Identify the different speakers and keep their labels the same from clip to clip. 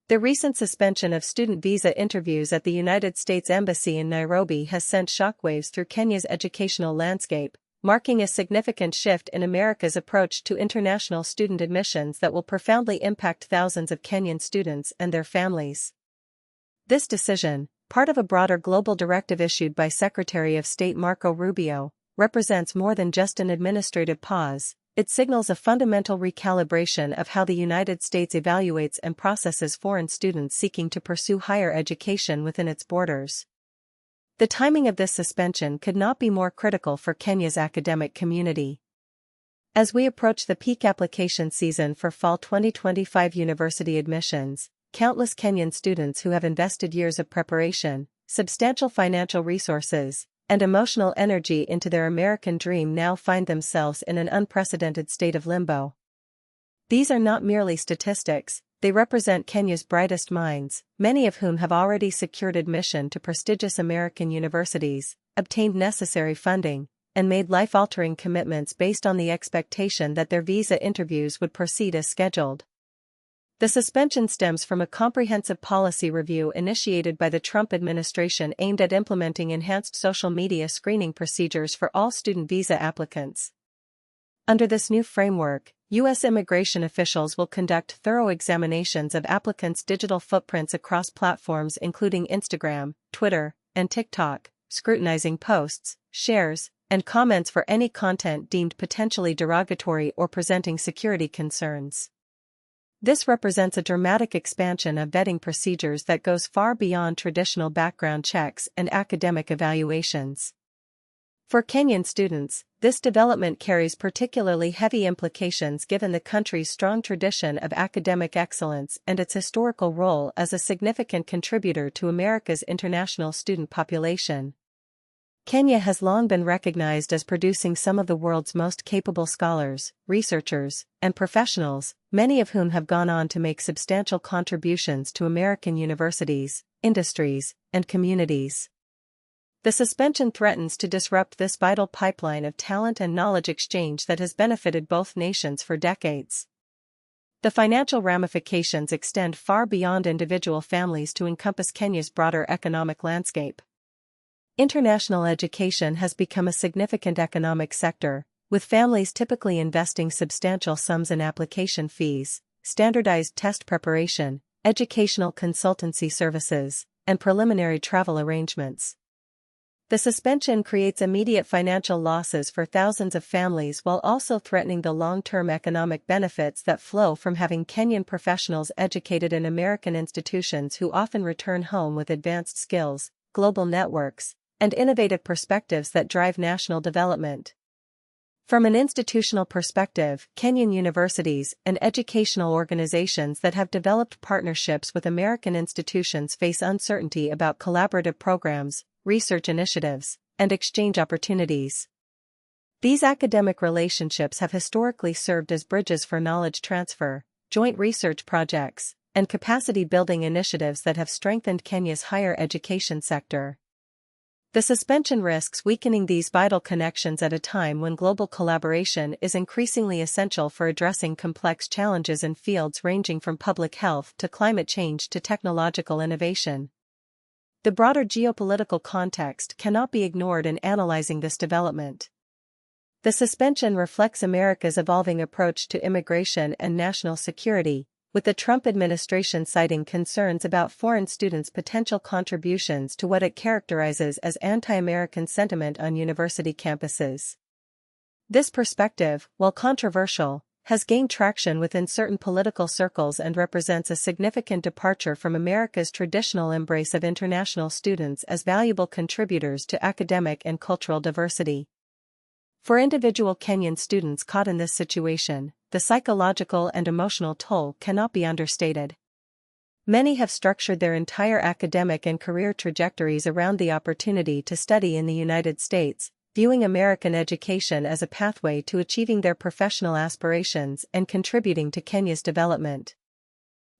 Speaker 1: The recent suspension of student visa interviews at the United States Embassy in Nairobi has sent shockwaves through Kenya's educational landscape, marking a significant shift in America's approach to international student admissions that will profoundly impact thousands of Kenyan students and their families. This decision, part of a broader global directive issued by Secretary of State Marco Rubio, represents more than just an administrative pause. It signals a fundamental recalibration of how the United States evaluates and processes foreign students seeking to pursue higher education within its borders. The timing of this suspension could not be more critical for Kenya's academic community. As we approach the peak application season for fall 2025 university admissions, countless Kenyan students who have invested years of preparation, substantial financial resources, and emotional energy into their American dream now find themselves in an unprecedented state of limbo. These are not merely statistics, they represent Kenya's brightest minds, many of whom have already secured admission to prestigious American universities, obtained necessary funding, and made life-altering commitments based on the expectation that their visa interviews would proceed as scheduled. The suspension stems from a comprehensive policy review initiated by the Trump administration aimed at implementing enhanced social media screening procedures for all student visa applicants. Under this new framework, U.S. immigration officials will conduct thorough examinations of applicants' digital footprints across platforms including Instagram, Twitter, and TikTok, scrutinizing posts, shares, and comments for any content deemed potentially derogatory or presenting security concerns. This represents a dramatic expansion of vetting procedures that goes far beyond traditional background checks and academic evaluations. For Kenyan students, this development carries particularly heavy implications given the country's strong tradition of academic excellence and its historical role as a significant contributor to America's international student population. Kenya has long been recognized as producing some of the world's most capable scholars, researchers, and professionals, many of whom have gone on to make substantial contributions to American universities, industries, and communities. The suspension threatens to disrupt this vital pipeline of talent and knowledge exchange that has benefited both nations for decades. The financial ramifications extend far beyond individual families to encompass Kenya's broader economic landscape. International education has become a significant economic sector, with families typically investing substantial sums in application fees, standardized test preparation, educational consultancy services, and preliminary travel arrangements. The suspension creates immediate financial losses for thousands of families while also threatening the long-term economic benefits that flow from having Kenyan professionals educated in American institutions who often return home with advanced skills, global networks, and innovative perspectives that drive national development. From an institutional perspective, Kenyan universities and educational organizations that have developed partnerships with American institutions face uncertainty about collaborative programs, research initiatives, and exchange opportunities. These academic relationships have historically served as bridges for knowledge transfer, joint research projects, and capacity-building initiatives that have strengthened Kenya's higher education sector. The suspension risks weakening these vital connections at a time when global collaboration is increasingly essential for addressing complex challenges in fields ranging from public health to climate change to technological innovation. The broader geopolitical context cannot be ignored in analyzing this development. The suspension reflects America's evolving approach to immigration and national security, with the Trump administration citing concerns about foreign students' potential contributions to what it characterizes as anti-American sentiment on university campuses. This perspective, while controversial, has gained traction within certain political circles and represents a significant departure from America's traditional embrace of international students as valuable contributors to academic and cultural diversity. For individual Kenyan students caught in this situation, the psychological and emotional toll cannot be understated. Many have structured their entire academic and career trajectories around the opportunity to study in the United States, viewing American education as a pathway to achieving their professional aspirations and contributing to Kenya's development.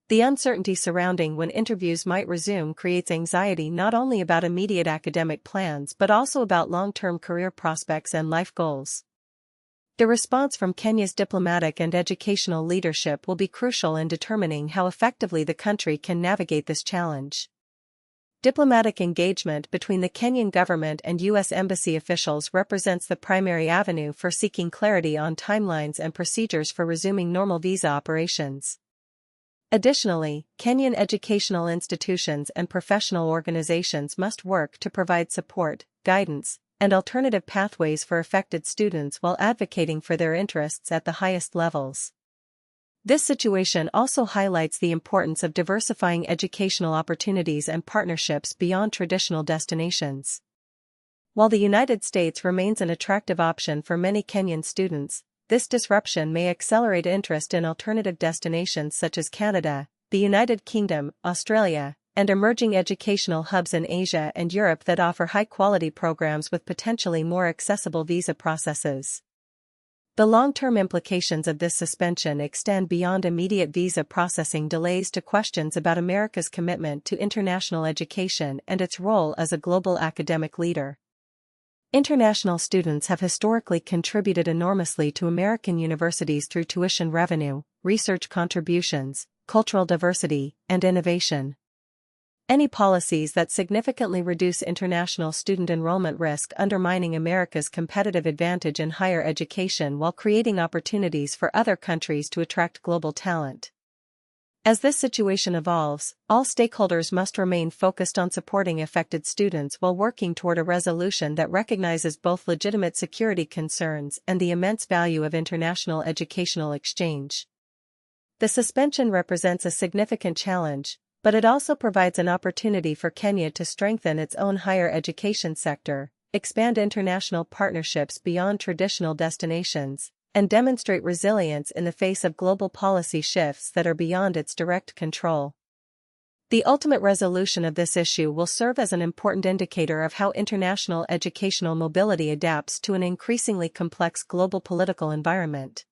Speaker 1: The uncertainty surrounding when interviews might resume creates anxiety not only about immediate academic plans but also about long-term career prospects and life goals. The response from Kenya's diplomatic and educational leadership will be crucial in determining how effectively the country can navigate this challenge. Diplomatic engagement between the Kenyan government and U.S. embassy officials represents the primary avenue for seeking clarity on timelines and procedures for resuming normal visa operations. Additionally, Kenyan educational institutions and professional organizations must work to provide support, guidance, and alternative pathways for affected students while advocating for their interests at the highest levels. This situation also highlights the importance of diversifying educational opportunities and partnerships beyond traditional destinations. While the United States remains an attractive option for many Kenyan students, this disruption may accelerate interest in alternative destinations such as Canada, the United Kingdom, Australia, and emerging educational hubs in Asia and Europe that offer high-quality programs with potentially more accessible visa processes. The long-term implications of this suspension extend beyond immediate visa processing delays to questions about America's commitment to international education and its role as a global academic leader. International students have historically contributed enormously to American universities through tuition revenue, research contributions, cultural diversity, and innovation. Any policies that significantly reduce international student enrollment risk undermining America's competitive advantage in higher education while creating opportunities for other countries to attract global talent. As this situation evolves, all stakeholders must remain focused on supporting affected students while working toward a resolution that recognizes both legitimate security concerns and the immense value of international educational exchange. The suspension represents a significant challenge, but it also provides an opportunity for Kenya to strengthen its own higher education sector, expand international partnerships beyond traditional destinations, and demonstrate resilience in the face of global policy shifts that are beyond its direct control. The ultimate resolution of this issue will serve as an important indicator of how international educational mobility adapts to an increasingly complex global political environment.